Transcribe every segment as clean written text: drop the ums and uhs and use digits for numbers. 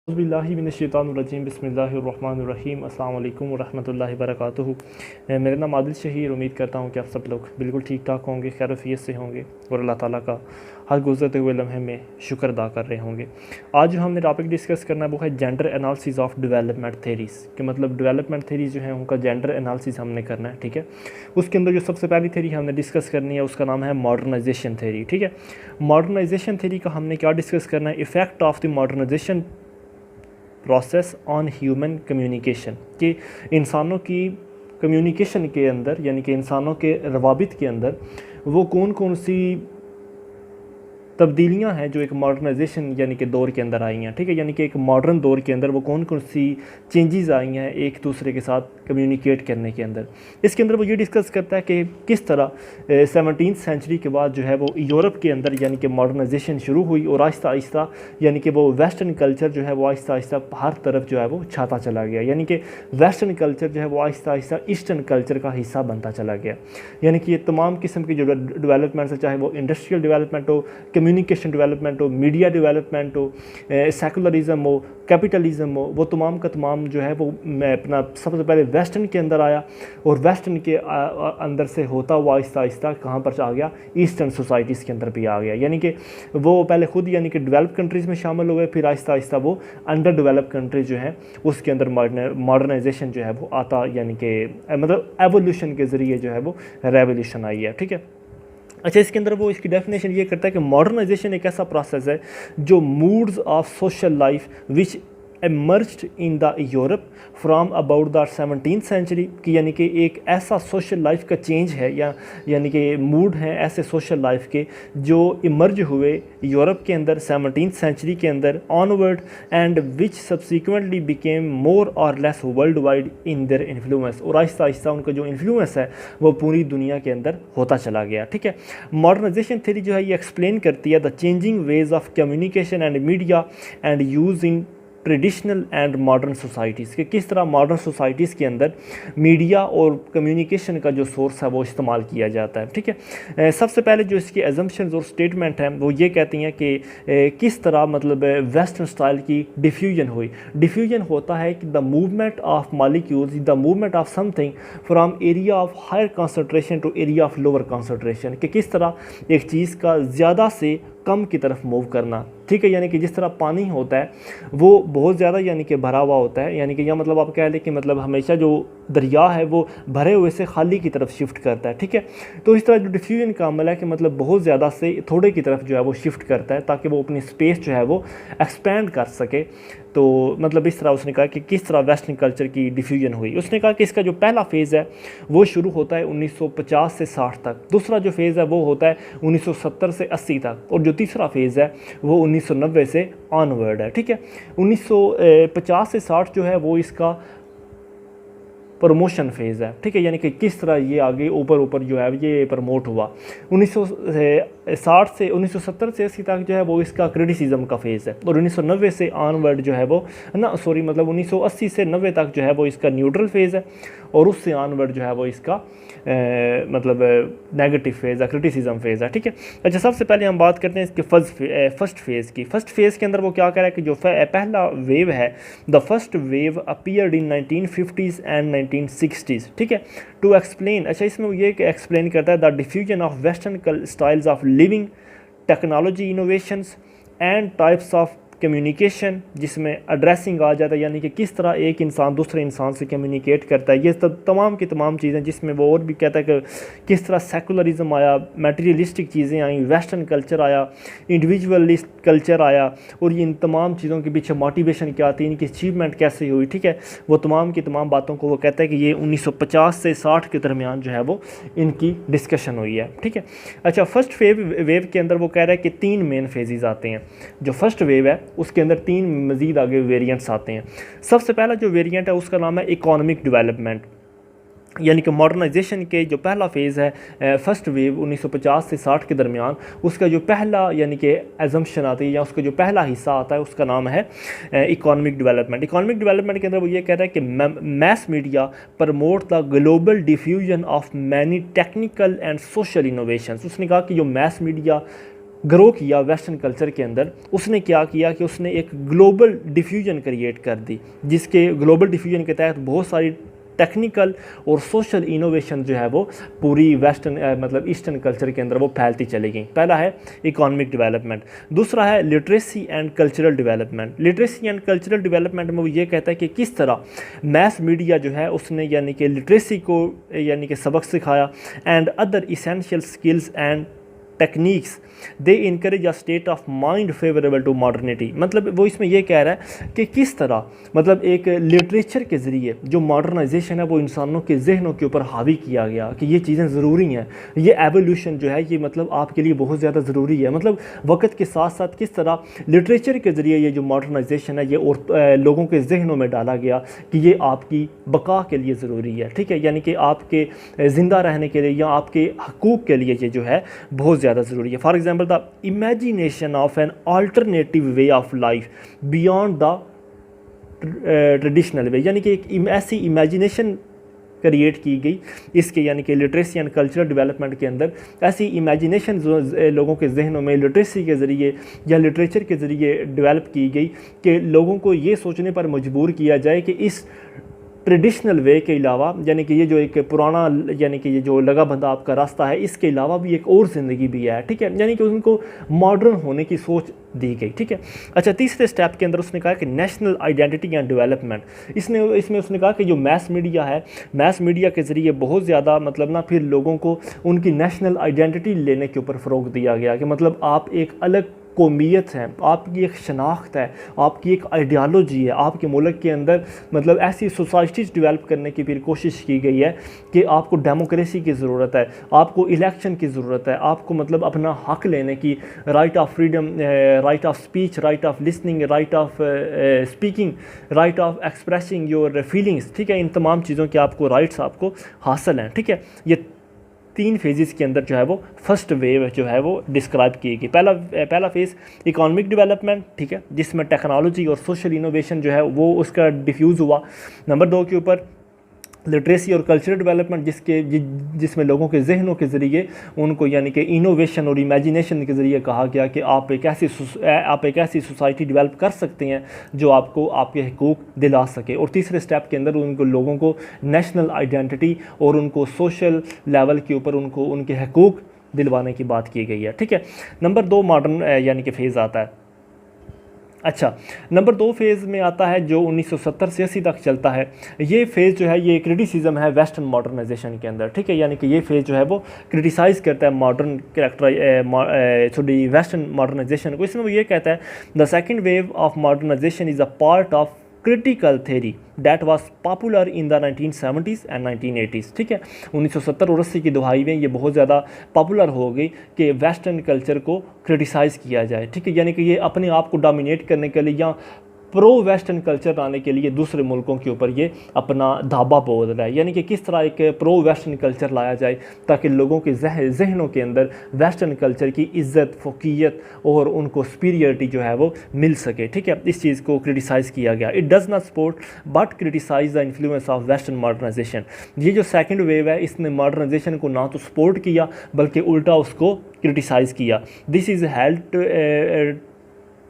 बिस्मिल्लाहिर्रहमानिर्रहीम बिस्मिल्लाहिर्रहमानिर्रहीम अस्सलाम वालेकुम वरहमतुल्लाहि वबरकातुहू। मेरा नाम आदिल शहीर। उम्मीद करता हूँ कि आप सब लोग बिल्कुल ठीक ठाक होंगे, खैरियत से होंगे और अल्लाह ताला का हर गुज़रते हुए लम्हे में शुक्र अदा कर रहे होंगे। आज जो हमने टॉपिक डिस्कस करना है वो है gender analysis of development theories, कि मतलब डेवलपमेंट थेरीज़ जो है उनका जेंडर एनालिसिस हमने करना है। ठीक है, उसके अंदर जो सबसे पहली थेरी हमने डिस्कस करनी है उसका नाम है मॉडर्नाइजेशन थेरी। ठीक है, मॉडर्नाइजेशन थेरी का हमने क्या डिस्कस करना है, effect of the modernisation process on human communication, कि इंसानों की कम्युनिकेशन के अंदर यानी कि इंसानों के रवाबित के अंदर वो कौन कौन सी तब्दीलियां हैं जो एक मॉडर्नाइजेशन यानी कि दौर के अंदर आई हैं। ठीक है, यानी कि एक मॉडर्न दौर के अंदर वो कौन कौन सी चेंजेस आई हैं एक दूसरे के साथ कम्युनिकेट करने के अंदर। इसके अंदर वो ये डिस्कस करता है कि किस तरह 17वीं सेंचुरी के बाद जो है वो यूरोप के अंदर यानी कि मॉडर्नाइजेशन शुरू हुई और आहिस्ता आहिस्ता यानी कि वो वेस्टर्न कल्चर जो है वो आहिस्ता आहिस्ता हर तरफ जो है वो छाता चला गया, यानी कि वेस्टर्न कल्चर जो है वो आहिस्ता आहिस्ता ईस्टर्न कल्चर का हिस्सा बनता चला गया। यानी कि ये तमाम किस्म की जो डेवलपमेंट्स है, चाहे वो इंडस्ट्रियल डेवलपमेंट हो, कम्युनिकेशन डेवलपमेंट हो, मीडिया डेवलपमेंट हो, सेकुलरिज्म हो, कैपिटलिज्म हो, वो तमाम का तमाम जो है वो मैं अपना सबसे पहले वेस्टर्न के अंदर आया और वेस्टर्न के अंदर से होता हुआ आहिस्ता आहिस्ता कहाँ पर आ गया, ईस्टर्न सोसाइटीज़ के अंदर भी आ गया। यानी कि वो पहले खुद यानी कि डेवलप कंट्रीज़ में शामिल हुए, फिर आहिस्ता आहिस्ता वो अंडर डेवलप कंट्रीज जो हैं उसके अंदर मॉडर्नाइजेशन जो है वो आता, यानी कि मतलब एवोल्यूशन के ज़रिए जो है वो रेवोल्यूशन आई है। ठीक है, अच्छा, इसके अंदर वो इसकी डेफिनेशन ये करता है कि मॉडर्नाइजेशन एक ऐसा प्रोसेस है जो moods of social life which emerged in the Europe from about the 17th century, की यानी कि एक ऐसा सोशल लाइफ का चेंज है या यानी कि मूड हैं ऐसे सोशल लाइफ के जो इमर्ज हुए यूरोप के अंदर 17th सेंचुरी के अंदर onward and which subsequently became more और less world wide in their influence, और आहिस्ता आहिस्ता उनका जो इन्फ्लुएंस है वो पूरी दुनिया के अंदर होता चला गया। ठीक है, मॉडर्नाइजेशन थ्योरी जो है ये एक्सप्लेन करती है the changing ways of communication and media and use in traditional and modern societies, के किस तरह मॉडर्न सोसाइटीज़ के अंदर मीडिया और कम्युनिकेशन का जो सोर्स है वो इस्तेमाल किया जाता है। ठीक है, सबसे पहले जो इसकी एजम्पशंस और स्टेटमेंट हैं वो ये कहती हैं कि किस तरह मतलब वेस्टर्न स्टाइल की डिफ्यूजन हुई। डिफ्यूजन होता है कि the movement of molecules, the movement of something from area of higher concentration to area of lower concentration, कि किस तरह एक चीज़ का ज़्यादा से कम की तरफ मूव करना। ठीक है, यानी कि जिस तरह पानी होता है वो बहुत ज़्यादा यानी कि भरा हुआ होता है, यानी कि यह मतलब आप कह लें कि मतलब हमेशा जो दरिया है वो भरे हुए से खाली की तरफ शिफ्ट करता है। ठीक है, तो इस तरह जो डिफ्यूजन का अमल है कि मतलब बहुत ज़्यादा से थोड़े की तरफ जो है वो शिफ्ट करता है ताकि वो अपनी स्पेस जो है वो एक्सपेंड कर सके। तो मतलब इस तरह उसने कहा कि किस तरह वेस्टर्न कल्चर की डिफ्यूजन हुई। उसने कहा कि इसका जो पहला फेज़ है वो शुरू होता है 1950 से 60 तक, दूसरा जो फेज़ है वो होता है 1970 से 80 तक, और जो तीसरा फेज़ है वो 1990 से ऑनवर्ड है। ठीक है, 1950 से 60 जो है वो इसका प्रमोशन फेज़ है। ठीक है, यानी कि किस तरह ये आगे ऊपर ऊपर जो है ये प्रमोट हुआ। 1960 से 1970 से 80 तक जो है वो इसका क्रिटिसिज्म का फेज़ है, और 1990 से ऑनवर्ड जो है वो मतलब 1980 से 90 तक जो है वो इसका न्यूट्रल फेज़ है, और उससे ऑनवर्ड जो है वो इसका मतलब नेगेटिव फेज़ है, क्रिटिसिज्म फेज़ है। ठीक है, अच्छा, सबसे पहले हम बात करते हैं इसके फर्स्ट फेज़ की। फर्स्ट फेज़ के अंदर वो क्या कह रहा है कि जो पहला वेव है, the first wave appeared in 1950s and 1960s। ठीक है, टू एक्सप्लेन, अच्छा इसमें वो ये एक्सप्लेन करता है the diffusion of western styles of living, technology innovations and types of communication, जिसमें एड्रेसिंग आ जाता है, यानी कि किस तरह एक इंसान दूसरे इंसान से कम्युनिकेट करता है। ये तमाम की तमाम चीज़ें, जिसमें वो और भी कहता है कि किस तरह सेकुलरिज्म आया, मटेरियलिस्टिक चीज़ें आई, वेस्टर्न कल्चर आया, इंडिविजुअलिस्ट कल्चर आया, और इन तमाम चीज़ों के पीछे मोटिवेशन क्या थी, इनकी अचीवमेंट कैसे हुई। ठीक है, वो तमाम की तमाम बातों को वो कहता है कि ये 1950 से 60 के दरमियान जो है वो इनकी डिस्कशन हुई है। ठीक है, अच्छा, फर्स्ट वेव के अंदर वो कह रहा है कि 3 मेन फेजेज़ आते हैं। जो फर्स्ट वेव है उसके अंदर 3 मज़ीद आगे वेरिएंट्स आते हैं। सबसे पहला जो वेरिएंट है उसका नाम है इकोनॉमिक डेवलपमेंट, यानी कि मॉडर्नाइजेशन के जो पहला फेज़ है फर्स्ट वेव 1950 से 60 के दरमियान, उसका जो पहला यानी कि एजम्पशन आती है या उसका जो पहला हिस्सा आता है उसका नाम है इकोनॉमिक डेवलपमेंट। इकोनॉमिक डेवलपमेंट के अंदर वो ये कह रहा है कि mess media promote the global diffusion of many technical and social innovations. उसने कहा कि जो मैस मीडिया ग्रो किया वेस्टर्न कल्चर के अंदर, उसने क्या किया कि उसने एक ग्लोबल डिफ्यूजन क्रिएट कर दी, जिसके ग्लोबल डिफ्यूजन के तहत बहुत सारी टेक्निकल और सोशल इनोवेशन जो है वो पूरी वेस्टर्न मतलब ईस्टर्न कल्चर के अंदर वो फैलती चली गई। पहला है इकोनॉमिक डेवलपमेंट, दूसरा है literacy and cultural development. Literacy and cultural development में वो ये कहता है कि किस तरह मैस मीडिया जो है उसने यानी कि लिटरेसी को यानी कि सबक सिखाया and other essential skills and techniques they encourage a state of mind favourable to modernity. मतलब वो इसमें ये कह रहा है कि किस तरह मतलब एक लिटरेचर के ज़रिए जो मॉडर्नाइजेशन है वो इंसानों के जहनों के ऊपर हावी किया गया कि ये चीज़ें ज़रूरी हैं, ये एवोल्यूशन जो है ये मतलब आपके लिए बहुत ज़्यादा ज़रूरी है। मतलब वक्त के साथ साथ किस तरह लिटरेचर के ज़रिए ये जो मॉडर्नाइजेशन है ये और लोगों के जहनों में डाला गया कि ये आपकी बका के लिए ज़रूरी है, ठीक है, यानी कि आपके ज़िंदा रहने के लिए या आपके हकूक़ के लिए ये जो है बहुत ज़्यादा ज़रूरी है। For example the imagination of an alternative way of life beyond the traditional way, यानी कि एक ऐसी इमेजिनेशन क्रिएट की गई इसके यानी कि लिटरेसी एंड कल्चरल डेवलपमेंट के अंदर ऐसी इमेजिनेशन जो लोगों के जहनों में लिटरेसी के ज़रिए या लिटरेचर के ज़रिए डेवलप की गई कि लोगों को ये सोचने पर मजबूर किया जाए कि इस ट्रेडिशनल वे के अलावा यानी कि ये जो एक पुराना यानी कि ये जो लगा बंधा आपका रास्ता है इसके अलावा भी एक और ज़िंदगी भी है, ठीक है, यानी कि उनको मॉडर्न होने की सोच दी गई, ठीक है। अच्छा, तीसरे स्टेप के अंदर उसने कहा कि नेशनल आइडेंटिटी एंड डेवलपमेंट। इसमें उसने कहा कि जो मैस मीडिया है, मैस मीडिया के ज़रिए बहुत ज़्यादा मतलब ना फिर लोगों को उनकी नेशनल आइडेंटिटी लेने के ऊपर फ़रोग दिया गया कि मतलब आप एक अलग कौमियत हैं, आपकी एक शनाख्त है, आपकी एक आइडियालॉजी है, आपके मुल्क के अंदर मतलब ऐसी सोसाइटीज़ डेवलप करने की फिर कोशिश की गई है कि आपको डेमोक्रेसी की ज़रूरत है, आपको इलेक्शन की ज़रूरत है, आपको मतलब अपना हक लेने की right of freedom, right of speech, right of listening, right of speaking, right of expressing your feelings, ठीक है, इन तमाम चीज़ों के आपको राइट्स आपको हासिल हैं, ठीक है। ये 3 फेजेस के अंदर जो है वो फर्स्ट वेव जो है वो डिस्क्राइब की गई। पहला फेज़ इकोनॉमिक डेवलपमेंट, ठीक है, जिसमें टेक्नोलॉजी और सोशल इनोवेशन जो है वो उसका डिफ्यूज़ हुआ। नंबर 2 के ऊपर लिटरेसी और कल्चरल डेवलपमेंट जिसमें लोगों के जहनों के ज़रिए उनको यानी कि इनोवेशन और इमेजिनेशन के ज़रिए कहा गया कि आप एक ऐसी सोसाइटी डेवलप कर सकते हैं जो आपको आपके हकूक़ दिला सके। और तीसरे स्टेप के अंदर उनको लोगों को नेशनल आइडेंटिटी और उनको सोशल लेवल के ऊपर उनको उनके हकूक़ दिलवाने की बात की गई है, ठीक है। नंबर 2 मॉडर्न यानी कि फेज़ आता है। अच्छा, नंबर 2 फेज़ में आता है जो 1970 से 80 तक चलता है। ये फेज़ जो है ये क्रिटिसिज्म है वेस्टर्न मॉडर्नाइजेशन के अंदर, ठीक है, यानी कि ये फेज़ जो है वो क्रिटिसाइज़ करता है मॉडर्न कैरेक्टर वेस्टर्न मॉडर्नाइजेशन को। इसमें वो ये कहता है the second wave of modernisation is a part of critical theory that was popular in the 1970s and 1980s, ठीक है। 1970 और 80 की दहाई में ये बहुत ज़्यादा पॉपुलर हो गई कि वेस्टर्न कल्चर को क्रिटिसाइज़ किया जाए, ठीक है, यानी कि ये अपने आप को डोमिनेट करने के लिए या प्रो वेस्टर्न कल्चर लाने के लिए दूसरे मुल्कों के ऊपर ये अपना धाबा बोल रहा है, यानी कि किस तरह एक प्रो वेस्टर्न कल्चर लाया जाए ताकि लोगों के जहनों के अंदर वेस्टर्न कल्चर की इज़्ज़त, फ़ोकियत और उनको सुपीरियरिटी जो है वो मिल सके, ठीक है। इस चीज़ को क्रिटिसाइज़ किया गया। It does not support but criticise the influence of western modernisation. ये जो सेकेंड वेव है इसने मॉडर्नाइजेशन को ना तो सपोर्ट किया बल्कि उल्टा उसको क्रिटिसाइज़ किया। This is held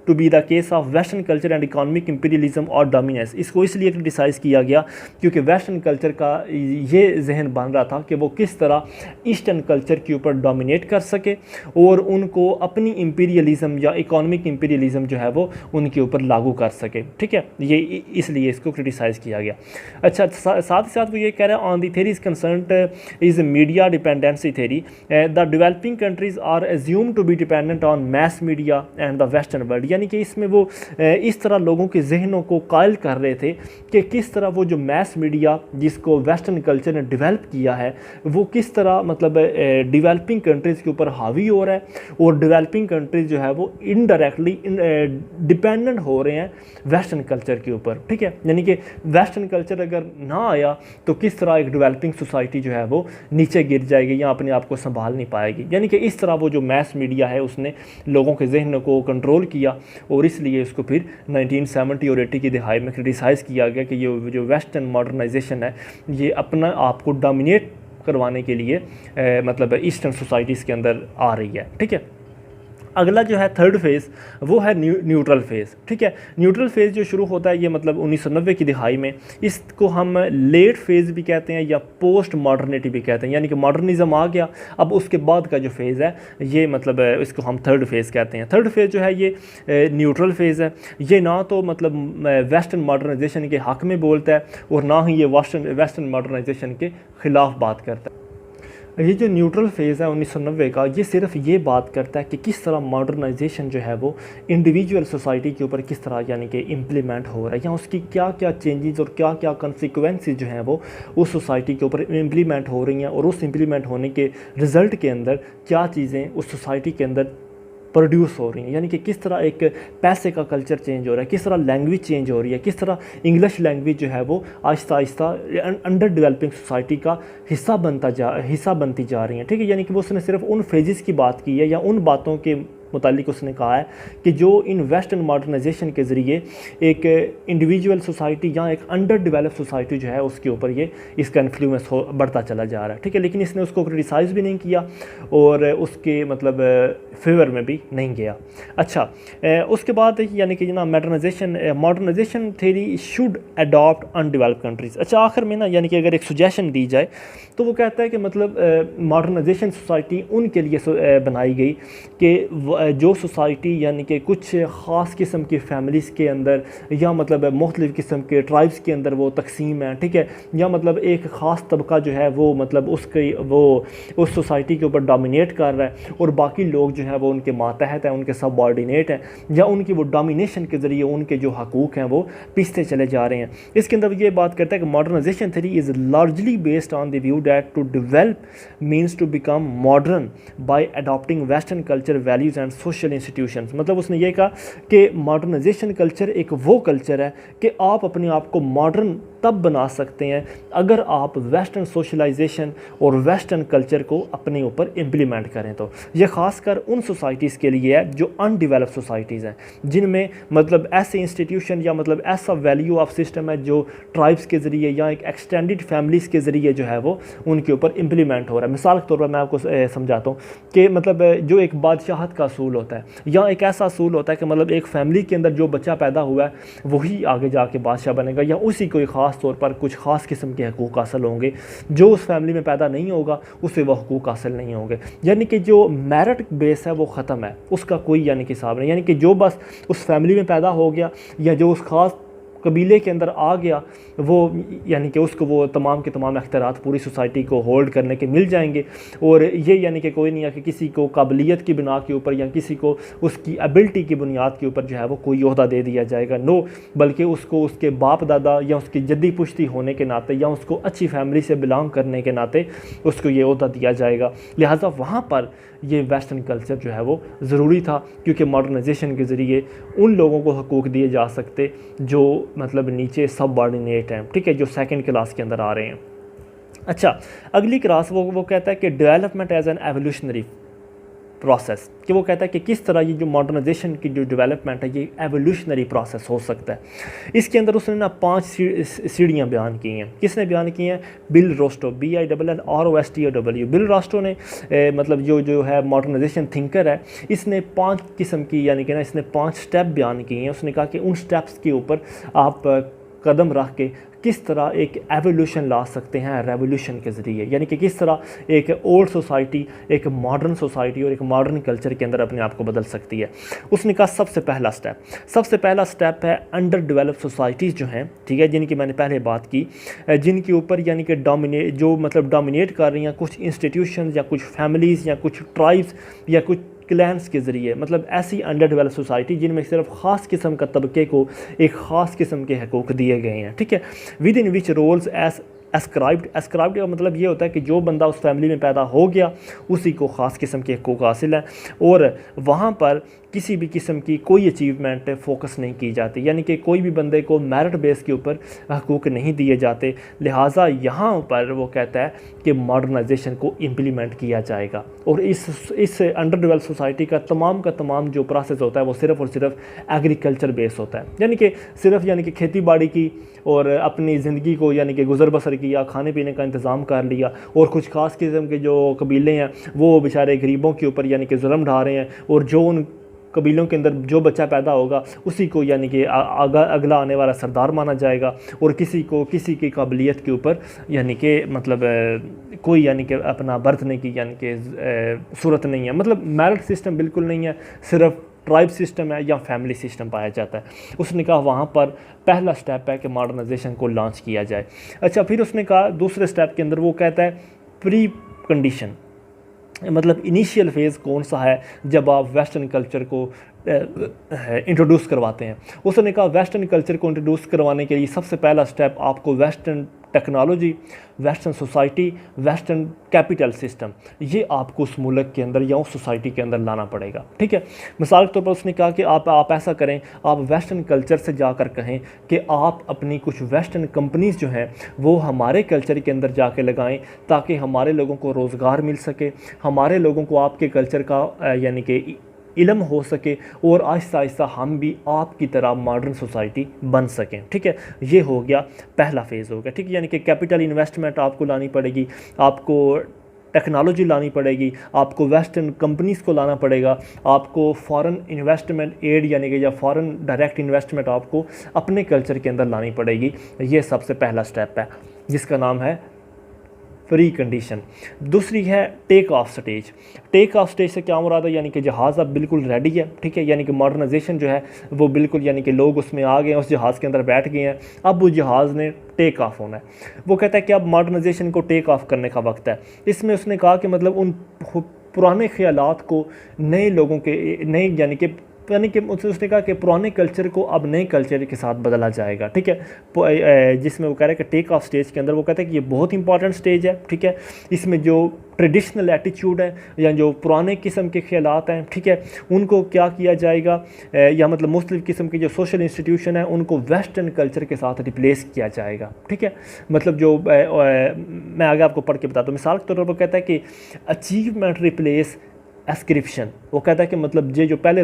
to be the case of western culture and economic imperialism और डोमिनेंस। इसको इसलिए क्रिटिसाइज़ किया गया क्योंकि वेस्टर्न कल्चर का ये जहन बन रहा था कि वो किस तरह ईस्टर्न कल्चर के ऊपर डोमिनेट कर सके और उनको अपनी इंपीरियलिज्म या इकोनॉमिक इंपीरियलिज्म जो है वो उनके ऊपर लागू कर सके, ठीक है, ये इसलिए इसको क्रिटिसाइज़ किया गया। अच्छा, साथ ही साथ वो ये कह रहा है on the theory is concern is media dependency theory the developing countries are assume to be dependent on mass media and the western world, यानी कि इसमें वो इस तरह लोगों के जहनों को कायल कर रहे थे कि किस तरह वो जो मैस मीडिया जिसको वेस्टर्न कल्चर ने डेवलप किया है वो किस तरह मतलब डेवलपिंग कंट्रीज़ के ऊपर हावी हो रहा है और डेवलपिंग कंट्रीज़ जो है वो इनडायरेक्टली डिपेंडेंट हो रहे हैं वेस्टर्न कल्चर के ऊपर, ठीक है, यानी कि वेस्टर्न कल्चर अगर ना आया तो किस तरह एक डेवलपिंग सोसाइटी जो है वो नीचे गिर जाएगी या अपने आप को संभाल नहीं पाएगी। यानी कि इस तरह वो जो मैस मीडिया है उसने लोगों के जहनों को कंट्रोल किया और इसलिए इसको फिर 1970 और 80 की दहाई में क्रिटिसाइज़ किया गया कि ये जो वेस्टर्न मॉडर्नाइजेशन है ये अपना आप को डोमिनेट करवाने के लिए मतलब ईस्टर्न सोसाइटीज़ के अंदर आ रही है, ठीक है। अगला जो है थर्ड फेज़ वो है न्यूट्रल फेज़। ठीक है, न्यूट्रल फेज़ जो शुरू होता है ये मतलब 1990 की दिहाई में, इसको हम लेट फेज़ भी कहते हैं या पोस्ट मॉडर्निटी भी कहते हैं, यानी कि मॉडर्निज़म आ गया, अब उसके बाद का जो फेज़ है ये मतलब इसको हम थर्ड फेज़ कहते हैं। थर्ड फेज़ जो है ये न्यूट्रल फेज़ है, ये ना तो मतलब वेस्टर्न मॉडर्नाइजेशन के हक़ में बोलता है और ना ही ये वेस्टर्न मॉडर्नाइजेशन के ख़िलाफ़ बात करता है। ये जो न्यूट्रल फेज़ है 1990 का, ये सिर्फ ये बात करता है कि किस तरह मॉडर्नाइजेशन जो है वो इंडिविजुअल सोसाइटी के ऊपर किस तरह यानी कि इम्प्लीमेंट हो रहा है, या उसकी क्या क्या चेंजेस और क्या क्या कॉन्सिक्वेंसेस जो हैं वो उस सोसाइटी के ऊपर इम्प्लीमेंट हो रही हैं, और उस इम्प्लीमेंट होने के रिज़ल्ट के अंदर क्या चीज़ें उस सोसाइटी के अंदर प्रोड्यूस हो रही हैं, यानी कि किस तरह एक पैसे का कल्चर चेंज हो रहा है, किस तरह लैंग्वेज चेंज हो रही है, किस तरह इंग्लिश लैंग्वेज जो है वो Aahista Aahista under developing society का हिस्सा बनती जा रही है। ठीक है, यानी कि वो उसने सिर्फ उन फेजेस की बात की है या उन बातों के मुतालिक उसने कहा है कि जो इन वेस्टर्न मॉडर्नाइजेशन के ज़रिए एक इंडिविजुअल सोसाइटी या एक अंडर डेवलप सोसाइटी जो है उसके ऊपर ये इसका इन्फ्लुएंस बढ़ता चला जा रहा है। ठीक है, लेकिन इसने उसको क्रिटिसाइज़ भी नहीं किया और उसके मतलब फेवर में भी नहीं गया। अच्छा, उसके बाद यानी कि ना modernisation theory should adopt undeveloped countries. अच्छा, आखिर में ना यानी कि अगर एक सुजेशन दी जाए तो वो कहता है कि मतलब मॉडर्नाइजेशन सोसाइटी उनके लिए बनाई गई कि जो सोसाइटी यानी कि कुछ ख़ास किस्म की फैमिलीज़ के अंदर या मतलब मुख्तलिफ़ किस्म के ट्राइब्स के अंदर वो तकसीम है। ठीक है, या मतलब एक ख़ास तबका जो है वो मतलब वो उस सोसाइटी के ऊपर डोमिनेट कर रहा है और बाकी लोग जो है वो उनके मातहत हैं, उनके सबऑर्डिनेट हैं, या उनकी वो डोमिनेशन के ज़रिए उनके जो हकूक़ हैं वो पिसते चले जा रहे हैं। इसके अंदर ये बात करता है कि modernisation theory is largely based on the view that to develop means to become modern by adopting western culture values and social institutions. मतलब उसने ये कहा कि मॉडर्नाइजेशन कल्चर एक वो कल्चर है कि आप अपने आप को मॉडर्न तब बना सकते हैं अगर आप वेस्टर्न सोशलाइजेशन और वेस्टर्न कल्चर को अपने ऊपर इम्प्लीमेंट करें। तो ये ख़ासकर उन सोसाइटीज़ के लिए है जो अनडेवलप्ड सोसाइटीज़ हैं, जिनमें मतलब ऐसे इंस्टीट्यूशन या मतलब ऐसा वैल्यू ऑफ सिस्टम है जो ट्राइब्स के ज़रिए या एक एक्सटेंडेड फैमिलीज़ के ज़रिए जो है वो उनके ऊपर इम्प्लीमेंट हो रहा है। मिसाल के तौर पर मैं आपको समझाता हूँ कि मतलब जो एक बादशाहत का असूल होता है या एक ऐसा असूल होता है कि मतलब एक फ़ैमिली के अंदर जो बच्चा पैदा हुआ है वही आगे जाके बादशाह बनेगा, या उसी को ख़ास तौर पर कुछ ख़ास किस्म के हकूक़ हासिल होंगे, जो उस फैमिली में पैदा नहीं होगा उसे वह हकूक़ हासिल नहीं होंगे। यानी कि जो मेरिट बेस है वो ख़त्म है, उसका कोई यानी कि हिसाब नहीं। यानी कि जो बस उस फैमिली में पैदा हो गया या जो उस ख़ास कबीले के अंदर आ गया वो यानी कि उसको वो तमाम के तमाम अख्तियारात पूरी सोसाइटी को होल्ड करने के मिल जाएंगे। और ये यानी कि कोई नहीं है कि किसी को काबिलियत की बिना के ऊपर या किसी को उसकी एबिलिटी की बुनियाद के ऊपर जो है वो कोई ओहदा दे दिया जाएगा। नो, बल्कि उसको उसके बाप दादा या उसकी जद्दी पुश्ती होने के नाते या उसको अच्छी फैमिली से बिलोंग करने के नाते उसको ये ओहदा दिया जाएगा। लिहाजा वहाँ पर ये वेस्टर्न कल्चर जो है वो ज़रूरी था, क्योंकि मॉडर्नाइजेशन के ज़रिए उन लोगों को हकूक़ दिए जा सकते जो मतलब नीचे सबऑर्डिनेट हैं। ठीक है, जो सेकंड क्लास के अंदर आ रहे हैं। अच्छा, अगली क्लास वो कहता है कि development as an evolutionary process, कि वो कहता है कि किस तरह ये जो मॉडर्नाइजेशन की जो डेवलपमेंट है ये एवोल्यूशनरी प्रोसेस हो सकता है। इसके अंदर उसने ना 5 सीढ़ियाँ बयान की हैं। किसने बयान की हैं? Bill Rostow, BILLROSTOW। Bill Rostow ने मतलब जो है मॉडर्नाइजेशन थिंकर है, इसने 5 किस्म की यानी कि ना इसने 5 स्टेप बयान किए हैं। उसने कहा कि उन स्टेप्स के ऊपर आप कदम रख के किस तरह एक एवोल्यूशन ला सकते हैं रेवोल्यूशन के ज़रिए, यानी कि किस तरह एक ओल्ड सोसाइटी एक मॉडर्न सोसाइटी और एक मॉडर्न कल्चर के अंदर अपने आप को बदल सकती है। उसने कहा सबसे पहला स्टेप है अंडर डेवलप सोसाइटीज़ जो हैं, ठीक है, जिनकी मैंने पहले बात की, जिनके ऊपर यानी कि डोमिनेट कर रही हैं कुछ इंस्टीट्यूशन या कुछ फैमिलीज़ या कुछ ट्राइब्स या कुछ क्लैंस के ज़रिए, मतलब ऐसी अंडर डेवलप सोसाइटी जिनमें सिर्फ ख़ास किस्म का तबके को एक ख़ास किस्म के हकूक़ दिए गए हैं। ठीक है, within which roles as ascribed का मतलब ये होता है कि जो बंदा उस फैमिली में पैदा हो गया उसी को ख़ास किस्म के हकूक़ हासिल हैं और वहाँ पर किसी भी किस्म की कोई अचीवमेंट फोकस नहीं की जाती, यानी कि कोई भी बंदे को मेरिट बेस के ऊपर हकूक़ नहीं दिए जाते। लिहाजा यहाँ पर वो कहता है कि मॉडर्नाइजेशन को इम्प्लीमेंट किया जाएगा और इस अंडर डेवलप सोसाइटी का तमाम जो प्रोसेस होता है वो सिर्फ़ और सिर्फ एग्रीकल्चर बेस होता है, यानी कि खेती बाड़ी की और अपनी ज़िंदगी को यानी कि गुजर बसर किया, खाने पीने का इंतज़ाम कर लिया, और कुछ खास किस्म के जो कबीले हैं वो बेचारे गरीबों के ऊपर यानी कि जुल्म ढा रहे हैं, और जो उन कबीलों के अंदर जो बच्चा पैदा होगा उसी को यानी कि अगला आने वाला सरदार माना जाएगा, और किसी को किसी की काबिलियत के ऊपर यानी कि मतलब कोई यानी कि अपना बरतने की यानी कि सूरत नहीं है। मतलब मेरिट सिस्टम बिल्कुल नहीं है, सिर्फ ट्राइब सिस्टम है या फैमिली सिस्टम पाया जाता है। उसने कहा वहाँ पर पहला स्टेप है कि मॉडर्नाइजेशन को लॉन्च किया जाए। अच्छा, फिर उसने कहा दूसरे स्टेप के अंदर वो कहता है प्री कंडीशन, मतलब इनिशियल फेज़ कौन सा है जब आप वेस्टर्न कल्चर को इंट्रोड्यूस करवाते हैं। उसने कहा वेस्टर्न कल्चर को इंट्रोड्यूस करवाने के लिए सबसे पहला स्टेप आपको western technology, western society, western capital system, ये आपको उस मुल्क के अंदर या उस सोसाइटी के अंदर लाना पड़ेगा। ठीक है, मिसाल के तौर पर उसने कहा कि आप ऐसा करें, आप वेस्टर्न कल्चर से जाकर कहें कि आप अपनी कुछ वेस्टर्न कंपनीज़ जो हैं वो हमारे कल्चर के अंदर जाके लगाएं, ताकि हमारे लोगों को रोज़गार मिल सके, हमारे लोगों को आपके कल्चर का यानी कि इल्म हो सके, और आहिस्ता आहिस्ता हम भी आपकी तरह मॉडर्न सोसाइटी बन सकें। ठीक है, ये हो गया पहला फेज़ हो गया। ठीक है, यानी कि कैपिटल इन्वेस्टमेंट आपको लानी पड़ेगी, आपको टेक्नोलॉजी लानी पड़ेगी, आपको वेस्टर्न कंपनीज़ को लाना पड़ेगा, आपको फॉरेन इन्वेस्टमेंट एड यानी कि या फॉरेन डायरेक्ट इन्वेस्टमेंट आपको अपने कल्चर के अंदर लानी पड़ेगी। ये सबसे पहला स्टेप है जिसका नाम है प्री कंडीशन। दूसरी है take off stage. Take off stage से क्या मुराद है, यानी कि जहाज़ अब बिल्कुल रेडी है। ठीक है, यानी कि मॉडर्नाइजेशन जो है वो बिल्कुल यानी कि लोग उसमें आ गए हैं, उस जहाज़ के अंदर बैठ गए हैं, अब उस जहाज़ ने टेक ऑफ होना है। वो कहता है कि अब मॉडर्नाइजेशन को टेक ऑफ करने का वक्त है। इसमें उसने कहा कि मतलब उन पुराने ख्यालात को नए लोगों के नए यानी कि उसने कहा कि पुराने कल्चर को अब नए कल्चर के साथ बदला जाएगा। ठीक है, जिसमें वो कह रहा है कि टेक ऑफ स्टेज के अंदर वो कहता है कि ये बहुत इंपॉर्टेंट स्टेज है। ठीक है, इसमें जो ट्रेडिशनल एटीट्यूड है या जो पुराने किस्म के ख्यालात हैं, ठीक है, उनको क्या किया जाएगा, या मतलब मुख्तलिफ़ किस्म के जो सोशल इंस्टीट्यूशन है उनको वेस्टर्न कल्चर के साथ रिप्लेस किया जाएगा। ठीक है, मतलब जो मैं आगे आपको पढ़ के बताता हूँ। मिसाल के तौर पर कहता है कि अचीवमेंट रिप्लेस एस्क्रिप्शन। वो कहता है कि मतलब ये जो पहले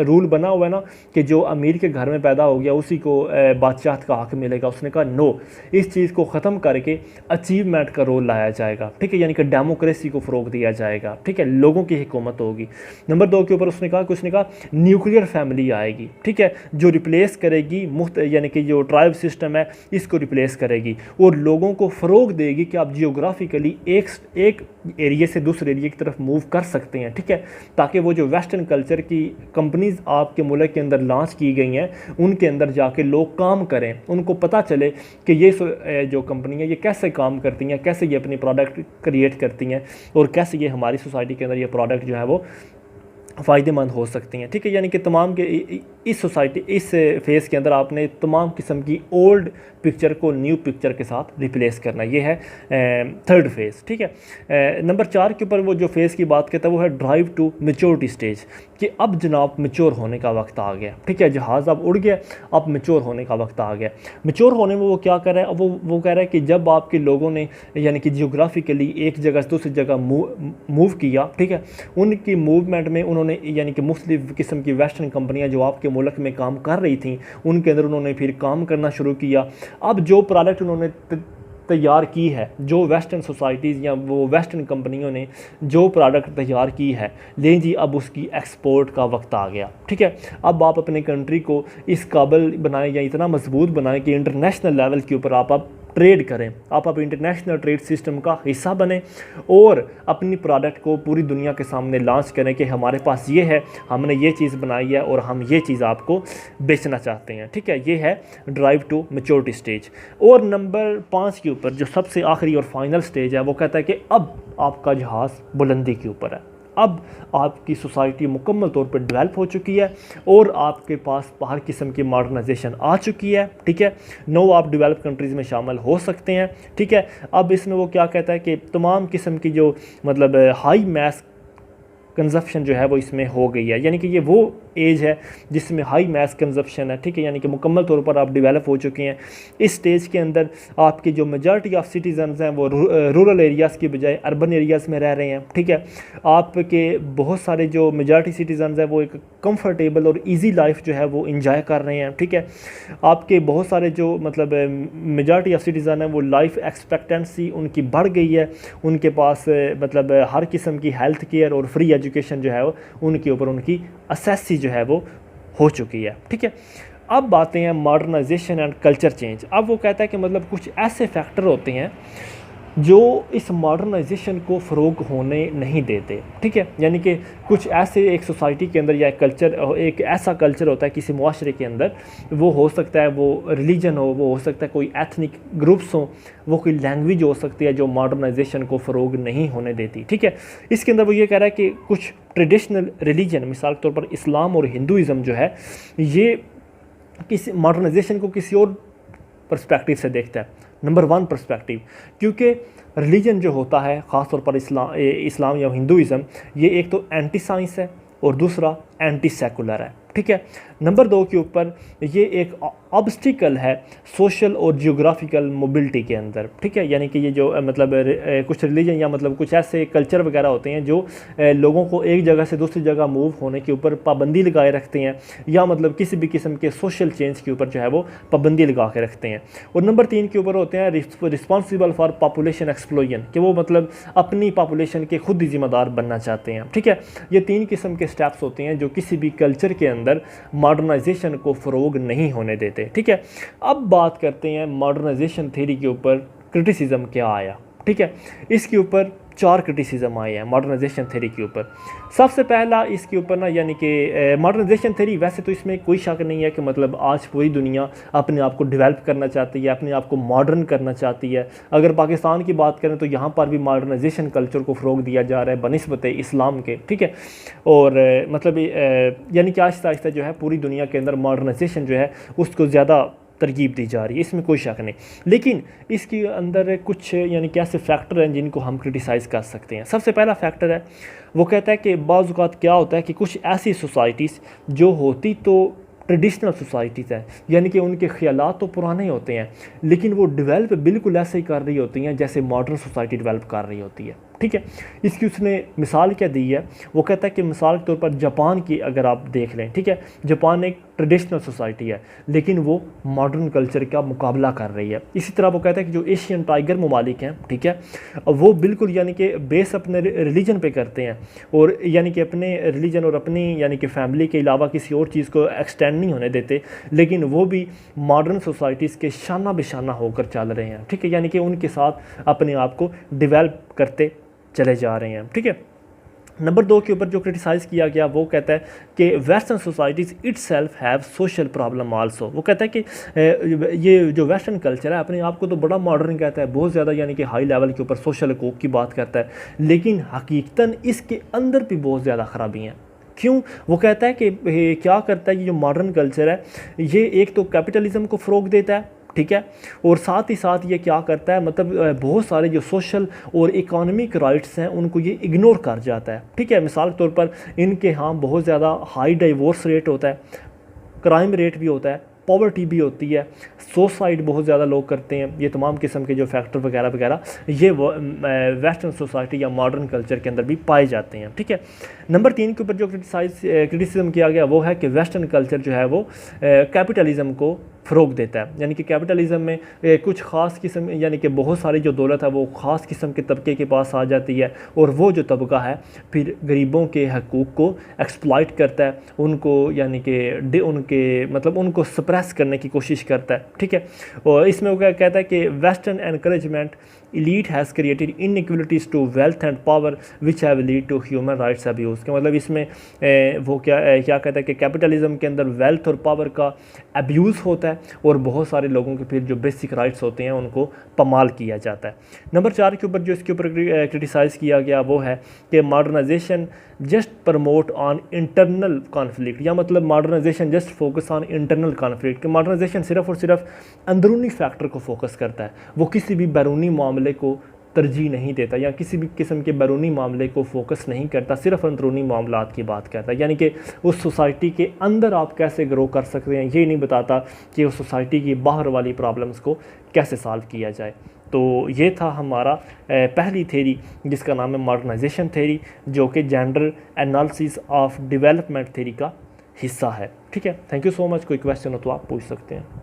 रूल बना हुआ है ना कि जो अमीर के घर में पैदा हो गया उसी को बादशाहत का हक मिलेगा, उसने कहा नो, इस चीज़ को ख़त्म करके अचीवमेंट का रोल लाया जाएगा। ठीक है, यानी कि डेमोक्रेसी को फ़रोग दिया जाएगा। ठीक है, लोगों की हुकूमत होगी। नंबर 2 के ऊपर उसने कहा न्यूक्लियर फैमिली आएगी। ठीक है, जो रिप्लेस करेगी यानी कि जो ट्राइब सिस्टम है इसको रिप्लेस करेगी और लोगों को फ़रोग देगी कि आप जियोग्राफिकली एक एरिया से दूसरे एरिया की तरफ मूव कर सकते हैं। ठीक है, ताकि वो जो वेस्टर्न कल्चर की कंपनीज आपके मुल्क के अंदर लॉन्च की गई हैं उनके अंदर जाके लोग काम करें, उनको पता चले कि ये जो कंपनी है ये कैसे काम करती हैं, कैसे ये अपनी प्रोडक्ट क्रिएट करती हैं और कैसे ये हमारी सोसाइटी के अंदर ये प्रोडक्ट जो है वो फ़ायदेमंद हो सकती हैं। ठीक है, यानी कि तमाम के इस फेज़ के अंदर आपने तमाम किस्म की ओल्ड पिक्चर को न्यू पिक्चर के साथ रिप्लेस करना, ये है थर्ड फेज़। ठीक है, नंबर 4 के ऊपर वो जो फेज़ की बात करता है वो है ड्राइव टू मेच्योरिटी स्टेज, कि अब जनाब मेच्योर होने का वक्त आ गया। ठीक है, जहाज़ अब उड़ गया, अब मेच्योर होने का वक्त आ गया। मेच्योर होने में वो क्या कर रहा है, वो कह रहा है कि जब आपके लोगों ने यानी कि जियोग्राफिकली एक जगह से दूसरी जगह मूव किया, ठीक है, उनकी मूवमेंट में उन्होंने यानी कि मुख्तलिफ़ किस्म की वेस्टर्न कंपनियां जो आपके मुल्क में काम कर रही थी उनके अंदर उन्होंने फिर काम करना शुरू किया। अब जो प्रोडक्ट उन्होंने तैयार की है, जो वेस्टर्न सोसाइटीज़ या वो वेस्टर्न कंपनियों ने जो प्रोडक्ट तैयार की है, लें जी अब उसकी एक्सपोर्ट का वक्त आ गया। ठीक है, अब आप अपने कंट्री को इस काबिल बनाएं या इतना मजबूत बनाएं कि इंटरनेशनल लेवल के ऊपर आप ट्रेड करें, आप इंटरनेशनल ट्रेड सिस्टम का हिस्सा बने और अपनी प्रोडक्ट को पूरी दुनिया के सामने लॉन्च करें कि हमारे पास ये है, हमने ये चीज़ बनाई है और हम ये चीज़ आपको बेचना चाहते हैं। ठीक है, ये है ड्राइव टू मैच्योरिटी स्टेज। और नंबर 5 के ऊपर जो सबसे आखिरी और फाइनल स्टेज है वो कहता है कि अब आपका जहाज़ बुलंदी के ऊपर है, अब आपकी सोसाइटी मुकम्मल तौर पर डेवलप हो चुकी है और आपके पास हर किस्म की मॉडर्नाइजेशन आ चुकी है। ठीक है, आप डेवलप कंट्रीज़ में शामिल हो सकते हैं। ठीक है, अब इसमें वो क्या कहता है कि तमाम किस्म की जो मतलब हाई मैस कंजप्शन जो है वो इसमें हो गई है, यानी कि ये वो एज है जिसमें हाई मैस कंजप्शन है, ठीक है, यानी कि मुकम्मल तौर पर आप डेवलप हो चुके हैं। इस स्टेज के अंदर आपकी जो मेजॉरिटी ऑफ सिटीजन्स हैं वो रूरल एरियाज़ की बजाय अर्बन एरियाज़ में रह रहे हैं, ठीक है। आपके बहुत सारे जो मेजॉरिटी सिटीजन्स हैं वो एक कंफर्टेबल और इजी लाइफ जो है वो इंजॉय कर रहे हैं, ठीक है। आपके बहुत सारे जो मतलब मेजॉरिटी ऑफ सिटीज़न हैं वो लाइफ एक्सपेक्टेंसी उनकी बढ़ गई है, उनके पास मतलब हर किस्म की हेल्थ केयर और फ्री एजुकेशन जो है वो उनके ऊपर उनकी असेसी जो है वो हो चुकी है, ठीक है। अब बातें हैं मॉडर्नाइजेशन एंड कल्चर चेंज। अब वो कहता है कि मतलब कुछ ऐसे फैक्टर होते हैं जो इस मॉडर्नाइजेशन को फ़रोग होने नहीं देते, ठीक है। यानी कि कुछ ऐसे एक सोसाइटी के अंदर या एक ऐसा कल्चर होता है किसी मुआशरे के अंदर, वो हो सकता है वो रिलीजन हो, वो हो सकता है कोई एथनिक ग्रुप्स हो, वो कोई लैंग्वेज हो सकती है जो मॉडर्नाइजेशन को फ़रोग नहीं होने देती, ठीक है। इसके अंदर वो ये कह रहा है कि कुछ ट्रेडिशनल रिलीजन, मिसाल के तौर पर इस्लाम और हिंदुज़म जो है ये किसी मॉडर्नाइजेशन को किसी और पर्सपेक्टिव से देखता है, नंबर वन पर्सपेक्टिव, क्योंकि रिलीजन जो होता है ख़ास तौर पर इस्लाम या हिंदुइज़म, ये एक तो एंटी साइंस है और दूसरा एंटी सेकुलर है, ठीक है। नंबर दो के ऊपर ये एक ऑब्स्टिकल है सोशल और जियोग्राफिकल मोबिलिटी के अंदर, ठीक है। यानी कि ये जो मतलब कुछ रिलीजन या मतलब कुछ ऐसे कल्चर वगैरह होते हैं जो लोगों को एक जगह से दूसरी जगह मूव होने के ऊपर पाबंदी लगाए रखते हैं, या मतलब किसी भी किस्म के सोशल चेंज के ऊपर जो है वो पाबंदी लगा के रखते हैं। और नंबर तीन के ऊपर होते हैं रिस्पॉन्सिबल फॉर पॉपुलेशन एक्सप्लोजन, कि वो मतलब अपनी पॉपुलेशन के खुद ही जिम्मेदार बनना चाहते हैं, ठीक है। ये तीन किस्म के स्टेप्स होते हैं जो किसी भी कल्चर के अंदर मॉडर्नाइजेशन को फ़रोग नहीं होने देते, ठीक है। अब बात करते हैं मॉडर्नाइजेशन थ्योरी के ऊपर क्रिटिसिज्म क्या आया, ठीक है। इसके ऊपर चार क्रिटिसिज्म आए हैं मॉडर्नाइजेशन थ्योरी के ऊपर। सबसे पहला इसके ऊपर ना, यानी कि मॉडर्नाइजेशन थ्योरी, वैसे तो इसमें कोई शक नहीं है कि मतलब आज पूरी दुनिया अपने आप को डेवलप करना चाहती है, अपने आप को मॉडर्न करना चाहती है। अगर पाकिस्तान की बात करें तो यहाँ पर भी मॉडर्नाइजेशन कल्चर को फ़रोग दिया जा रहा है बनिस्बत इस्लाम के, ठीक है। और मतलब यानी कि आहिस्ता आहिस्ता जो है पूरी दुनिया के अंदर मॉडर्नाइजेशन जो है उसको ज़्यादा तरकीब दी जा रही है, इसमें कोई शक नहीं। लेकिन इसके अंदर कुछ यानी कि ऐसे फैक्टर हैं जिनको हम क्रिटिसाइज़ कर सकते हैं। सबसे पहला फैक्टर है, वो कहता है कि बाज़ औक़ात क्या होता है कि कुछ ऐसी सोसाइटीज़ जो होती तो ट्रेडिशनल सोसाइटीज़ हैं, यानी कि उनके ख़यालात तो पुराने होते हैं लेकिन वो डेवलप बिल्कुल ऐसे ही कर रही होती हैं जैसे मॉडर्न सोसाइटी डेवलप कर रही होती है, ठीक है। इसकी उसने मिसाल क्या दी है, वो कहता है कि मिसाल के तौर पर जापान की अगर आप देख लें, ठीक है, जापान एक ट्रेडिशनल सोसाइटी है लेकिन वो मॉडर्न कल्चर का मुकाबला कर रही है। इसी तरह वो कहता है कि जो एशियन टाइगर ममालिक हैं, ठीक है, वो बिल्कुल यानी कि बेस अपने रिलीजन पे करते हैं और यानी कि अपने रिलीजन और अपनी यानी कि फैमिली के अलावा किसी और चीज़ को एक्सटेंड नहीं होने देते, लेकिन वो भी मॉडर्न सोसाइटीज़ के शाना बेशाना होकर चल रहे हैं, ठीक है, यानी कि उनके साथ अपने आप को डेवलप करते चले जा रहे हैं, ठीक है। नंबर दो के ऊपर जो क्रिटिसाइज़ किया गया वो कहता है कि western societies itself have social problem also. वो कहता है कि ये जो वेस्टर्न कल्चर है अपने आप को तो बड़ा मॉडर्न कहता है, बहुत ज़्यादा यानी कि हाई लेवल के ऊपर सोशल हकूक़ की बात करता है, लेकिन हकीकतन इसके अंदर भी बहुत ज़्यादा ख़राबी हैं। क्यों? वो कहता है कि क्या करता है ये जो मॉडर्न कल्चर है, ये एक तो कैपिटलिज्म को फ़रोग देता है, ठीक है, और साथ ही साथ ये क्या करता है, मतलब बहुत सारे जो सोशल और इकोनॉमिक राइट्स हैं उनको ये इग्नोर कर जाता है, ठीक है। मिसाल के तौर पर इनके यहाँ बहुत ज़्यादा हाई डाइवोर्स रेट होता है, क्राइम रेट भी होता है, पॉवर्टी भी होती है, सुसाइड बहुत ज़्यादा लोग करते हैं। ये तमाम किस्म के जो फैक्टर वगैरह वगैरह ये वेस्टर्न सोसाइटी या मॉडर्न कल्चर के अंदर भी पाए जाते हैं, ठीक है। नंबर तीन के ऊपर जो क्रिटिसिज्म किया गया वो है कि वेस्टर्न कल्चर जो है वो कैपिटलिज्म को फ़रोग देता है, यानी कि कैपिटलिज्म में कुछ ख़ास किस्म यानी कि बहुत सारी जो दौलत है वो ख़ास किस्म के तबके के पास आ जाती है और वो जो तबका है फिर गरीबों के हकूक़ को एक्सप्लॉइट करता है, उनको यानी कि उनके मतलब उनको सप्रेस करने की कोशिश करता है, ठीक है। और इसमें वो कहता है कि western encouragement elite has created inequalities to wealth and power which have lead to human rights abuse। के मतलब इसमें वो क्या कहता है कि कैपिटलिज्म के अंदर वेल्थ और पावर का अब्यूज़ होता है और बहुत सारे लोगों के फिर जो बेसिक राइट्स होते हैं उनको पमाल किया जाता है। नंबर चार के ऊपर जो इसके ऊपर क्रिटिसाइज़ किया गया वो है कि modernisation just promote on internal conflict, या मतलब modernisation just focus on internal conflict, कि मॉडर्नाइजेशन सिर्फ और सिर्फ अंदरूनी फैक्टर को फोकस करता है, वो किसी भी बैरूनी मामले को तरजीह नहीं देता या किसी भी किस्म के बैरूनी मामले को फोकस नहीं करता, सिर्फ अंदरूनी मामलात की बात करता है। यानी कि उस सोसाइटी के अंदर आप कैसे ग्रो कर सकते हैं ये नहीं बताता कि उस सोसाइटी की बाहर वाली प्रॉब्लम्स को कैसे सॉल्व किया जाए। तो ये था हमारा पहली थेरी जिसका नाम है मॉडर्नाइजेशन थेरी, जो कि gender analysis of development theory का हिस्सा है। ठीक है, थैंक यू सो मच। कोई क्वेश्चन हो तो आप पूछ सकते हैं।